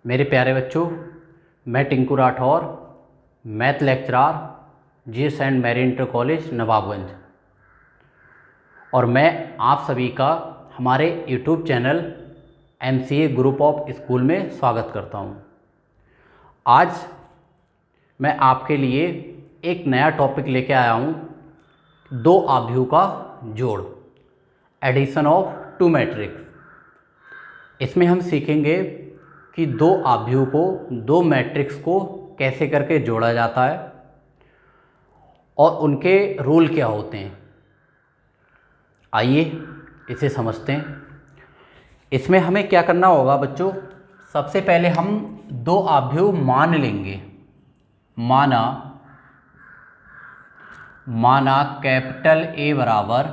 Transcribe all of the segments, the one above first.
मेरे प्यारे बच्चों, मैं टिंकू राठौर, मैथ लेक्चरर, जी Saint Mary inter college Nawabganj, और मैं आप सभी का हमारे YouTube channel MCA group of school में स्वागत करता हूं। आज मैं आपके लिए एक नया टॉपिक लेके आया हूं, दो आव्यूह का जोड़, एडिशन ऑफ टू मैट्रिक्स। इसमें हम सीखेंगे कि दो आव्यूह को, दो मैट्रिक्स को कैसे करके जोड़ा जाता है और उनके रूल क्या होते हैं। आइए इसे समझते हैं। इसमें हमें क्या करना होगा बच्चों, सबसे पहले हम दो आव्यूह मान लेंगे। माना कैपिटल A बराबर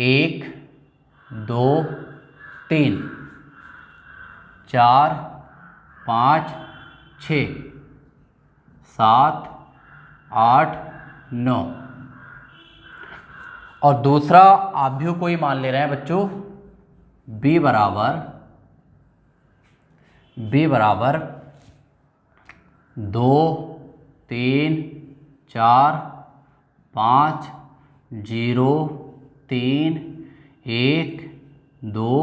1, 2, 3, 4, 5, 6, 7, 8, 9, और दूसरा आव्यूह को ही मान ले रहे हैं बच्चों, B बराबर 2, 3, 4, 5, 0, 3, 1, 2,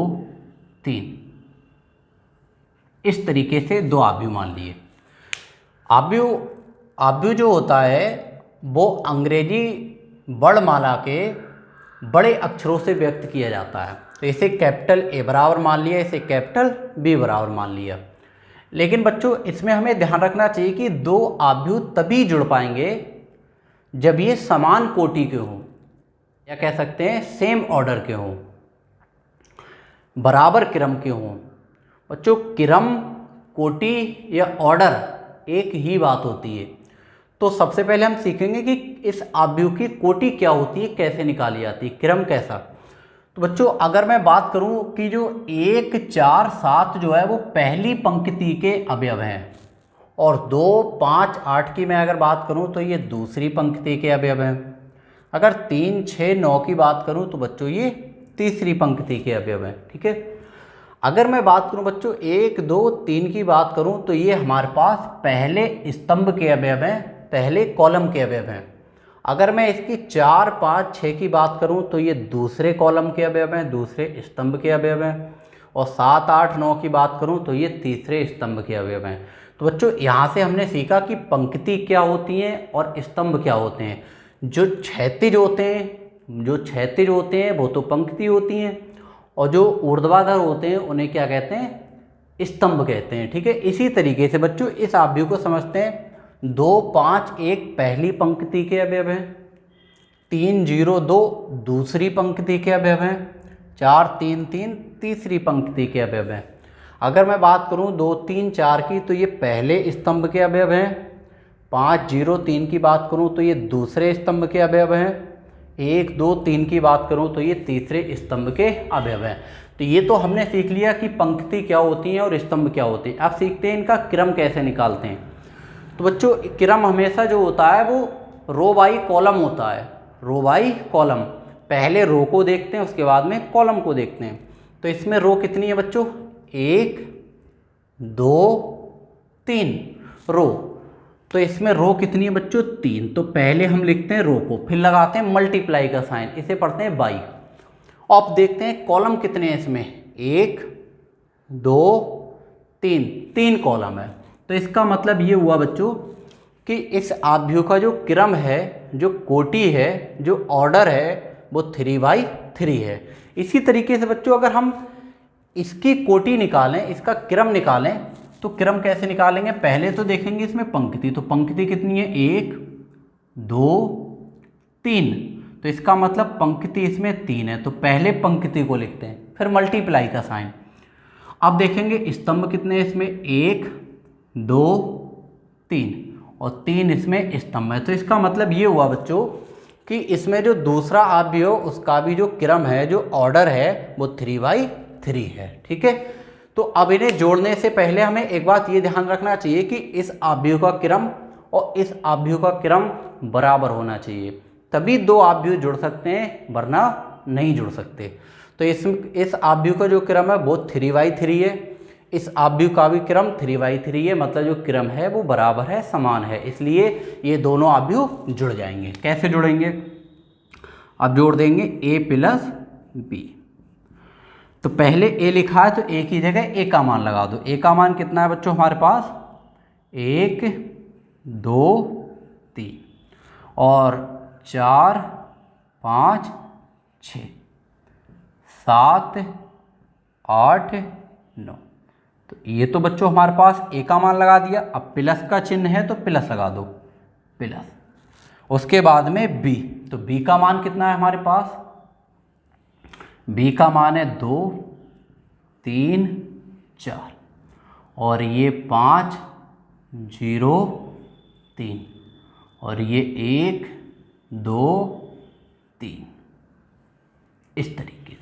3। इस तरीके से दो आव्यूह मान लिए। आव्यूह जो होता है वो अंग्रेजी वर्णमाला के बड़े अक्षरों से व्यक्त किया जाता है। तो इसे कैपिटल A बराबर मान लिया, इसे कैपिटल B बराबर मान लिया। लेकिन बच्चों इसमें हमें ध्यान रखना चाहिए कि दो आव्यूह तभी जुड़ पाएंगे जब ये समान कोटि के हों, या कह सकते हैं सेम ऑर्डर के हों, बराबर क्रम के हों। बच्चों क्रम, कोटि या ऑर्डर एक ही बात होती है। तो सबसे पहले हम सीखेंगे कि इस आव्यूह की कोटि क्या होती है, कैसे निकाली जाती है, क्रम कैसा। तो बच्चों अगर मैं बात करूं कि जो 1, 4, 7 जो है वो पहली पंक्ति के अवयव हैं, और 2, 5, 8 की मैं अगर बात करूं तो ये दूसरी पंक्ति के अवयव हैं। अगर 3, 6, 9 की बात करूं तो बच्चों ये तीसरी पंक्ति के अवयव हैं। ठीक है। अगर मैं बात करूं बच्चों 1, 2, 3 की बात करूं तो ये हमारे पास पहले स्तंभ के अवयव हैं, पहले कॉलम के अवयव हैं। अगर मैं इसकी 4, 5, 6 की बात करूं तो ये दूसरे कॉलम के अवयव हैं, दूसरे स्तंभ के अवयव हैं। और 7, 8, 9 की बात करूं तो ये तीसरे स्तंभ के अवयव हैं। तो बच्चों यहाँ से हमने सीखा कि पंक्ति क्या होती हैं और स्तंभ क्या होते हैं। जो क्षैतिज होते हैं वो तो पंक्ति होती हैं, और जो ऊर्ध्वाधर होते हैं उन्हें क्या कहते हैं, स्तंभ कहते हैं। ठीक है। इसी तरीके से बच्चों इस आव्यूह को समझते हैं। 2, 5, 1 पहली पंक्ति के अवयव हैं, 3, 0, 2 दूसरी पंक्ति के अवयव हैं, 4, 3, 3 तीसरी पंक्ति के अवयव हैं। अगर मैं बात करूं 2, 3, 4 की तो ये पहले स्तंभ के अवयव हैं। 5, 0, 3 की बात करूं तो ये दूसरे स्तंभ के अवयव हैं। 1, 2, 3 की बात करूं तो ये तीसरे स्तंभ के अवयव हैं। तो ये तो हमने सीख लिया कि पंक्ति क्या होती है और स्तंभ क्या होते हैं। अब सीखते हैं इनका क्रम कैसे निकालते हैं। तो बच्चों क्रम हमेशा जो होता है वो रो बाई कॉलम होता है, रो बाई कॉलम। पहले रो को देखते हैं, उसके बाद में कॉलम को देखते हैं। तो इसमें रो कितनी है बच्चों, 1, 2, 3 रो। तो इसमें रो कितनी है बच्चों, 3। तो पहले हम लिखते हैं रो को, फिर लगाते हैं मल्टीप्लाई का साइन, इसे पढ़ते हैं बाई। अब देखते हैं कॉलम कितने हैं इसमें, 1, 2, 3 3 कॉलम है। तो इसका मतलब ये हुआ बच्चों कि इस आव्यूह का जो क्रम है, जो कोटि है, जो ऑर्डर है वो 3/3 है। इसी तरीके से बच्चों अगर हम इसकी कोटि निकालें, इसका क्रम निकालें, तो क्रम कैसे निकालेंगे। पहले तो देखेंगे इसमें पंक्ति, तो पंक्ति कितनी है, 1, 2, 3। तो इसका मतलब पंक्ति इसमें 3 है। तो पहले पंक्ति को लिखते हैं, फिर मल्टीप्लाई का साइन। अब देखेंगे स्तंभ कितने हैं इसमें, 1, 2, 3, और 3 इसमें स्तंभ है। तो इसका मतलब ये हुआ बच्चों कि इसमें जो दूसरा आव्यूह उसका भी जो क्रम है, जो ऑर्डर है वो 3/3 है। ठीक है। तो अब इन्हें जोड़ने से पहले हमें एक बात ये ध्यान रखना चाहिए कि इस आव्यूह का क्रम और इस आव्यूह का क्रम बराबर होना चाहिए, तभी दो आव्यूह जुड़ सकते हैं, वरना नहीं जुड़ सकते। तो इस आव्यूह का जो क्रम है वो 3/3 है। इस आव्यूह का भी क्रम 3/3 है, मतलब जो क्रम है वो बराबर है, समान है, इसलिए ये दोनों आव्यूह जुड़ जाएंगे। कैसे जुड़ेंगे? अब जोड़ देंगे a प्लस बी। तो पहले a लिखा है तो a की जगह a का मान लगा दो। a का मान कितना है बच्चों हमारे पास? 1 2 3 और 4 5 6 7 8 9। तो ये तो बच्चों हमारे पास a का मान लगा दिया। अब प्लस का चिन्ह है तो प्लस लगा दो, प्लस। उसके बाद में b, तो b का मान कितना है हमारे पास? b का मान है 2 3 4 और ये 5 0 3 और ये 1 2 3, इस तरीके से।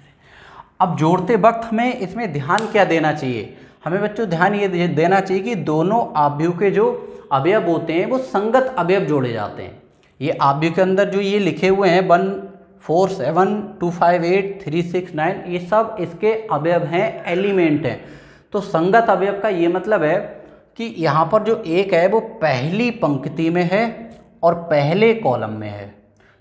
अब जोड़ते वक्त हमें इसमें ध्यान क्या देना चाहिए? हमें बच्चों ध्यान ये देना चाहिए कि दोनों आव्यूह के जो अवयव होते हैं वो संगत अवयव जोड़े जाते हैं। ये आव्यूह के अंदर जो ये लिखे हुए हैं 1 4 7 2 5 8 3 6 9, ये सब इसके अवयव हैं, एलिमेंट हैं। तो संगत अवयव का ये मतलब है कि यहाँ पर जो एक है वो पहली पंक्ति में है और पहले कॉलम में है।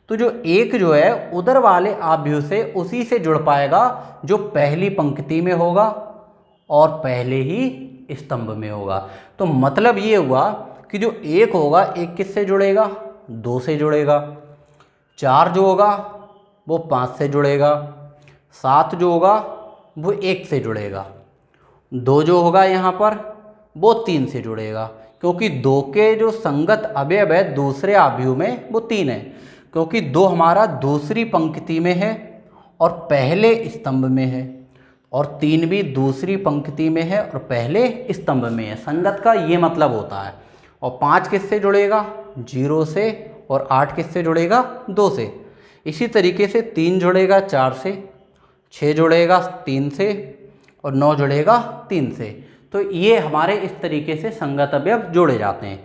तो जो एक जो है उधर वाले आव्यूह से उसी से जुड़ पाएगा जो पहली पंक्ति में होगा और पहले ही स्तंभ में होगा। तो मतलब ये हुआ कि जो एक होगा, एक किससे जुड़ेगा? 2 से जुड़ेगा। 4 जो होगा वो 5 से जुड़ेगा। 7 जो होगा वो 1 से जुड़ेगा। 2 जो होगा यहाँ पर वो 3 से जुड़ेगा, क्योंकि 2 के जो संगत अवयव है दूसरे आव्यूह में वो 3 है, क्योंकि 2 हमारा दूसरी पंक्ति में है और पहले स्तंभ में है, और 3 भी दूसरी पंक्ति में है और पहले स्तंभ में है। संगत का ये मतलब होता है। और 5 किससे जुड़ेगा? 0 से, और 8 किससे जुड़ेगा? 2 से। इसी तरीके से 3 जुड़ेगा 4 से, 6 जुड़ेगा 3 से और 9 जुड़ेगा 3 से। तो ये हमारे इस तरीके से संगत अवयव जोड़े जाते हैं।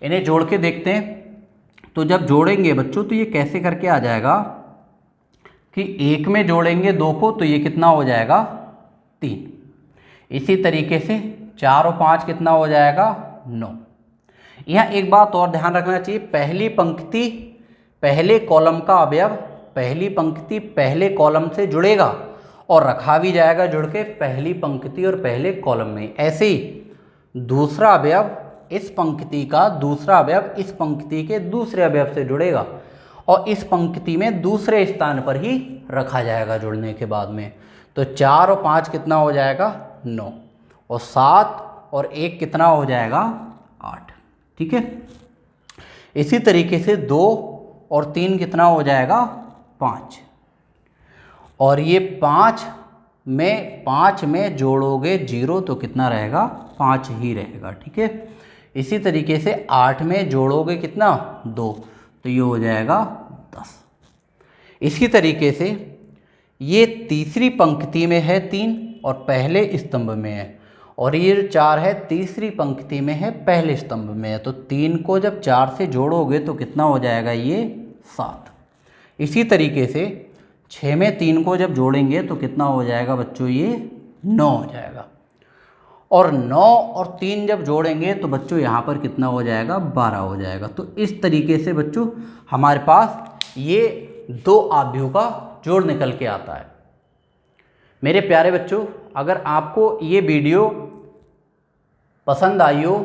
इन्हें जोड़ के देखते हैं। तो जब जोड़ेंगे बच्चों तो ये कैसे करके आ जाएगा कि 1 में जोड़ेंगे 2 को तो ये कितना हो जाएगा? 3। इसी तरीके से 4 और 5 कितना हो जाएगा? 9। यहाँ एक बात और ध्यान रखना चाहिए, पहली पंक्ति पहले कॉलम का अवयव पहली पंक्ति पहले कॉलम से जुड़ेगा और रखा भी जाएगा जुड़ के पहली पंक्ति और पहले कॉलम में। ऐसे ही दूसरा अवयव इस पंक्ति का दूसरा अवयव इस पंक्ति के दूसरे अवयव से जुड़ेगा और इस पंक्ति में दूसरे स्थान पर ही रखा जाएगा जुड़ने के बाद में। तो 4 और 5 कितना हो जाएगा? 9 और 7 और 1 कितना हो जाएगा? 8। ठीक है। इसी तरीके से 2 और 3 कितना हो जाएगा? 5। और ये 5 में जोड़ोगे 0 तो कितना रहेगा? 5 ही रहेगा। ठीक है। इसी तरीके से 8 में जोड़ोगे कितना? 2 तो ये हो जाएगा 10। इसी तरीके से ये तीसरी पंक्ति में है 3 और पहले स्तंभ में है, और ये 4 है तीसरी पंक्ति में है पहले स्तंभ में है। तो 3 को जब 4 से जोड़ोगे तो कितना हो जाएगा? ये 7। इसी तरीके से 6 में 3 को जब जोड़ेंगे तो कितना हो जाएगा बच्चों? ये 9 हो जाएगा। और 9 और 3 जब जोड़ेंगे तो बच्चों यहाँ पर कितना हो जाएगा? 12 हो जाएगा। तो इस तरीके से बच्चों हमारे पास ये 2 आव्यूह का जोड़ निकल के आता है। मेरे प्यारे बच्चों, अगर आपको ये वीडियो पसंद आई हो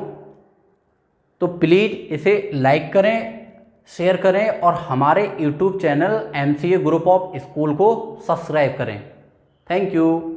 तो प्लीज़ इसे लाइक करें, शेयर करें और हमारे YouTube channel MCA group of school को सब्सक्राइब करें। Thank you.